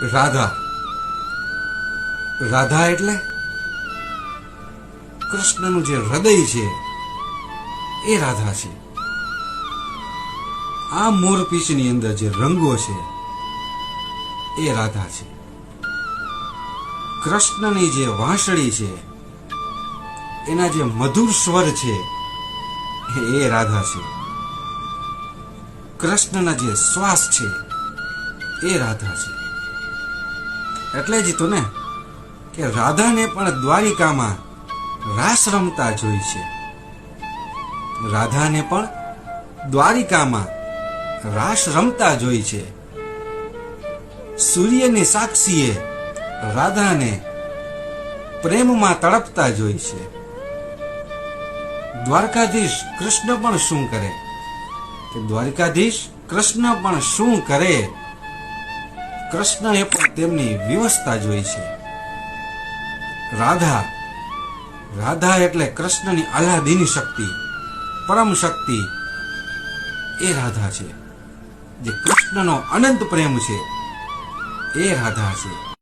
રાધા રાધા એટલે કૃષ્ણનું જે હૃદય છે એ રાધા છે. આ મોરપીંછની અંદર જે રંગો છે એ રાધા છે. કૃષ્ણની જે વાંસળી છે એના જે મધુર સ્વર છે એ રાધા છે. કૃષ્ણના જે શ્વાસ છે એ રાધા છે. એટલે જ તો ને કે રાધાને પણ દ્વારિકામાં રાસ રમતા જોઈ છે. રાધાને પણ દ્વારિકામાં રાસ રમતા જોઈ છે. સૂર્યની સાક્ષીએ રાધાને પ્રેમમાં તડપતા જોઈ છે. દ્વારકાધીશ કૃષ્ણ પણ શું કરે કે દ્વારકાધીશ કૃષ્ણ પણ શું કરે કૃષ્ણએ પણ તેમની વ્યવસ્થા જોઈ છે. રાધા રાધા એટલે કૃષ્ણની આહ્લાદિની શક્તિ, પરમ શક્તિ એ રાધા છે. જે કૃષ્ણનો અનંત પ્રેમ છે એ રાધા છે.